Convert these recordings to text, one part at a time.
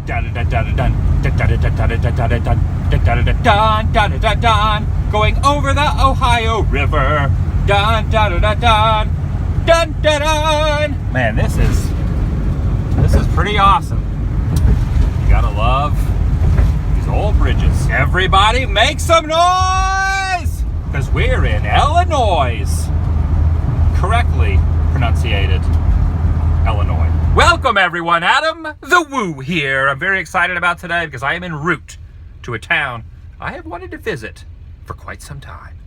Going over the Ohio River. Dun dun dun dun dun dun dun dun. Man, this is pretty awesome. You gotta love these old bridges. Everybody make some noise! Because we're in Illinois. Correctly pronunciated Illinois. Welcome everyone, Adam the Woo here. I'm very excited about today because I am en route to a town I have wanted to visit for quite some time.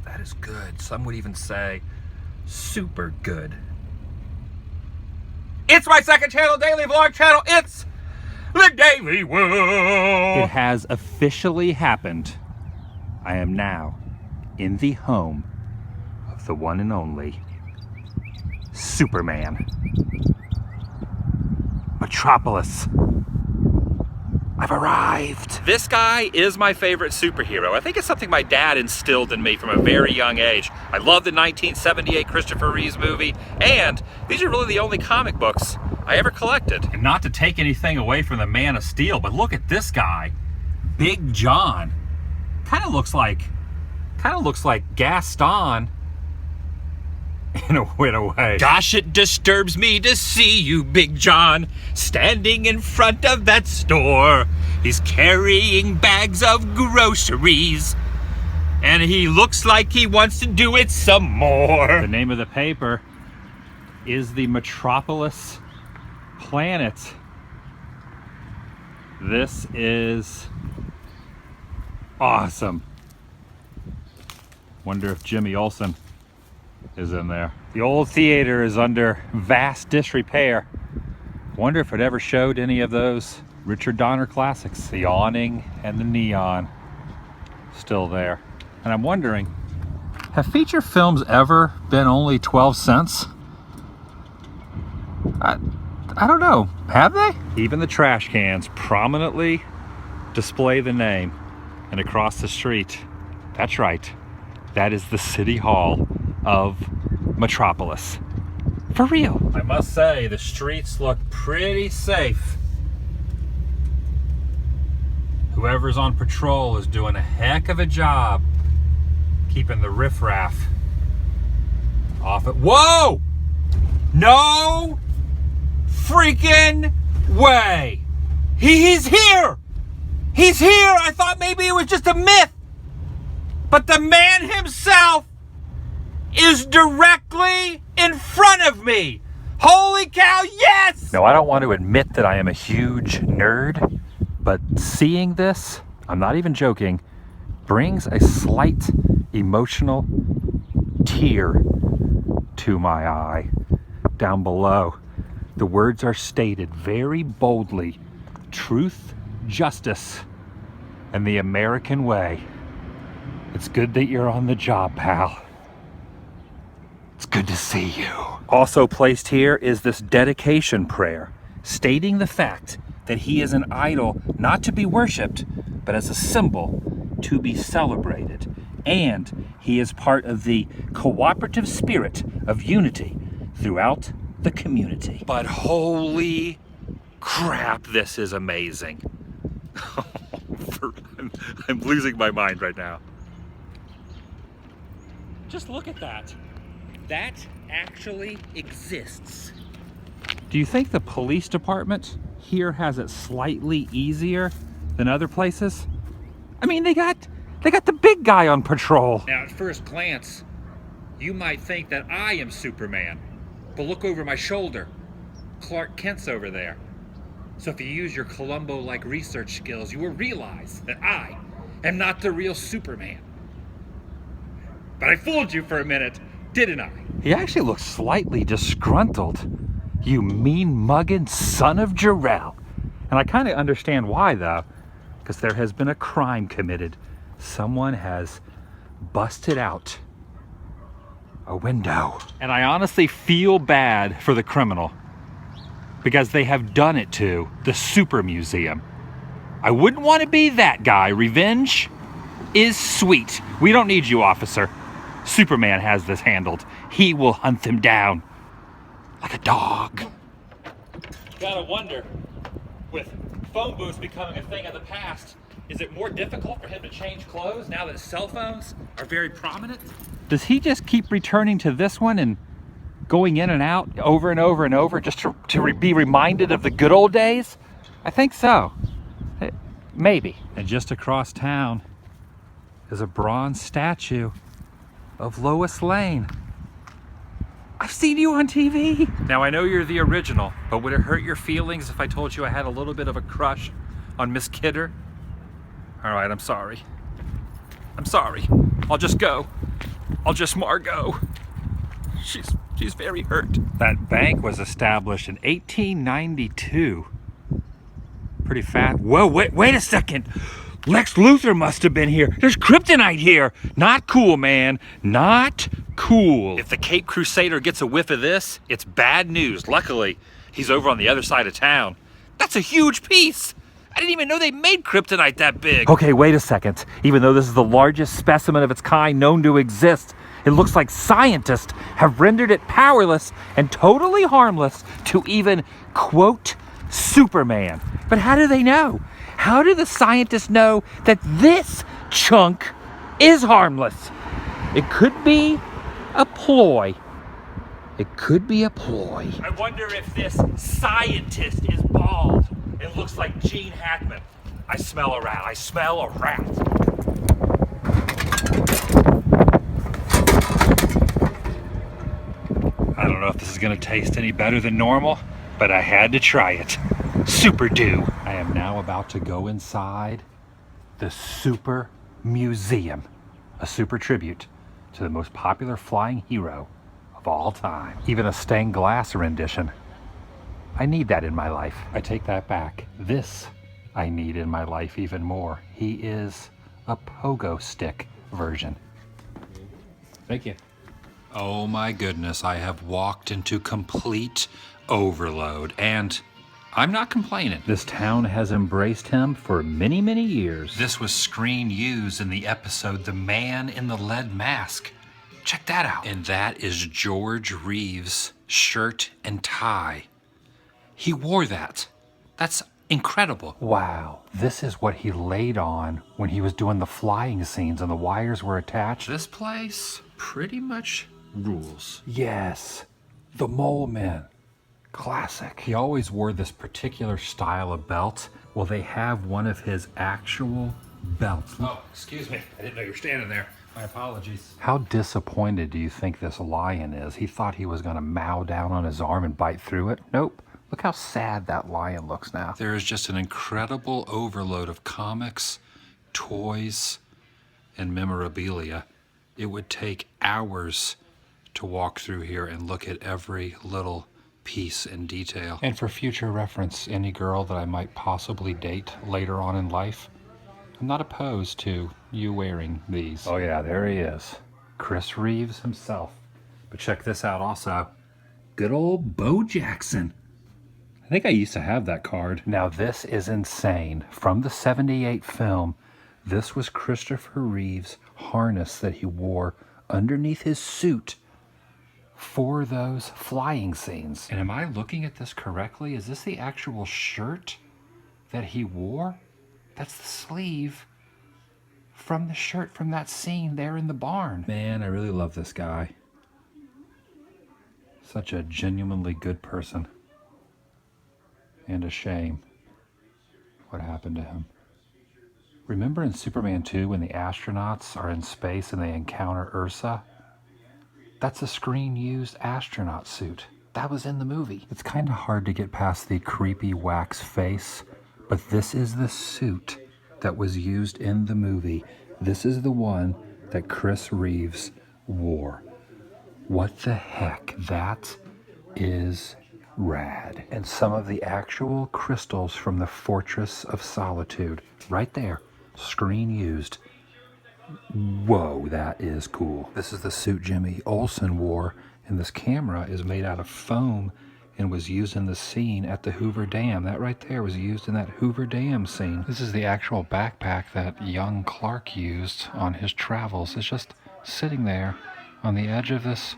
That is good. Some would even say super good. It's my second channel, daily vlog channel. It's TheDailyWoo. It has officially happened. I am now in the home of the one and only Superman. Metropolis. I've arrived. This guy is my favorite superhero. I think it's something my dad instilled in me from a very young age. I love the 1978 Christopher Reeve movie, and these are really the only comic books I ever collected. And not to take anything away from the Man of Steel, but look at this guy, Big John. Kind of looks like Gaston in a way. Gosh, it disturbs me to see you, Big John, standing in front of that store. He's carrying bags of groceries, and he looks like he wants to do it some more. The name of the paper is the Metropolis Planet. This is awesome. Wonder if Jimmy Olsen is in there. The old theater is under vast disrepair. Wonder if it ever showed any of those Richard Donner classics. The awning and the neon still there. And I'm wondering, have feature films ever been only 12 cents? I don't know. Have they? Even the trash cans prominently display the name. And across the street, that's right, that is the City Hall of Metropolis. For real. I must say, the streets look pretty safe. Whoever's on patrol is doing a heck of a job keeping the riffraff off it. Whoa! No freaking way! He's here! He's here! I thought maybe it was just a myth. But the man himself is directly in front of me. Holy cow, yes! Now, I don't want to admit that I am a huge nerd, but seeing this, I'm not even joking, brings a slight emotional tear to my eye. Down below, the words are stated very boldly: truth, justice, and the American way. It's good that you're on the job, pal. It's good to see you. Also placed here is this dedication prayer, stating the fact that he is an idol not to be worshipped, but as a symbol to be celebrated. And he is part of the cooperative spirit of unity throughout the community. But holy crap, this is amazing. I'm losing my mind right now. Just look at that. That actually exists. Do you think the police department here has it slightly easier than other places? I mean, they got the big guy on patrol. Now, at first glance, you might think that I am Superman. But look over my shoulder. Clark Kent's over there. So if you use your Columbo-like research skills, you will realize that I am not the real Superman. But I fooled you for a minute, didn't I? He actually looks slightly disgruntled. You mean mugging son of Jor-El. And I kind of understand why, though, because there has been a crime committed. Someone has busted out a window. And I honestly feel bad for the criminal, because they have done it to the Super Museum. I wouldn't want to be that guy. Revenge is sweet. We don't need you, officer. Superman has this handled. He will hunt them down like a dog. Gotta wonder, with phone booths becoming a thing of the past, is it more difficult for him to change clothes now that cell phones are very prominent? Does he just keep returning to this one and going in and out over and over and over just to be reminded of the good old days? I think so. Maybe. And just across town is a bronze statue of Lois Lane. I've seen you on TV. Now I know you're the original, but would it hurt your feelings if I told you I had a little bit of a crush on Miss Kidder? All right, I'm sorry. I'm sorry. I'll just go. I'll just Margot. She's very hurt. That bank was established in 1892. Pretty fat. Whoa, wait a second. Lex Luthor must have been here. There's kryptonite here. Not cool, man. Not cool. If the Cape Crusader gets a whiff of this, it's bad news. Luckily, he's over on the other side of town. That's a huge piece. I didn't even know they made kryptonite that big. Okay, wait a second. Even though this is the largest specimen of its kind known to exist, it looks like scientists have rendered it powerless and totally harmless to even, quote, Superman. But how do they know? How do the scientists know that this chunk is harmless? It could be a ploy. It could be a ploy. I wonder if this scientist is bald. It looks like Gene Hackman. I smell a rat. I smell a rat. I don't know if this is gonna taste any better than normal, but I had to try it. Super Dew. I am now about to go inside the Super Museum, a super tribute to the most popular flying hero of all time. Even a stained glass rendition. I need that in my life. I take that back. This I need in my life even more. He is a pogo stick version. Thank you. Oh my goodness, I have walked into complete overload, and I'm not complaining. This town has embraced him for many, many years. This was screen used in the episode The Man in the Lead Mask. Check that out. And that is George Reeve's shirt and tie. He wore that. That's incredible. Wow, this is what he laid on when he was doing the flying scenes and the wires were attached. This place pretty much rules. Yes, the Mole Men. Classic. He always wore this particular style of belt. Well, they have one of his actual belts. Oh, excuse me. I didn't know you were standing there. My apologies. How disappointed do you think this lion is? He thought he was going to mow down on his arm and bite through it. Nope. Look how sad that lion looks now. There is just an incredible overload of comics, toys, and memorabilia. It would take hours to walk through here and look at every little piece and detail. And for future reference, any girl that I might possibly date later on in life, I'm not opposed to you wearing these. Oh yeah, there he is. Chris Reeves himself. But check this out also. Good old Bo Jackson. I think I used to have that card. Now this is insane. From the '78 film, this was Christopher Reeve's harness that he wore underneath his suit for those flying scenes. And am I looking at this correctly? Is this the actual shirt that he wore? That's the sleeve from the shirt from that scene there in the barn. Man, I really love this guy. Such a genuinely good person. And a shame what happened to him. Remember in Superman 2 when the astronauts are in space and they encounter Ursa? That's a screen-used astronaut suit. That was in the movie. It's kind of hard to get past the creepy wax face, but this is the suit that was used in the movie. This is the one that Chris Reeves wore. What the heck? That is rad. And some of the actual crystals from the Fortress of Solitude. Right there. Screen used. Whoa, that is cool. This is the suit Jimmy Olsen wore, and this camera is made out of foam and was used in the scene at the Hoover Dam. That right there was used in that Hoover Dam scene. This is the actual backpack that young Clark used on his travels. It's just sitting there on the edge of this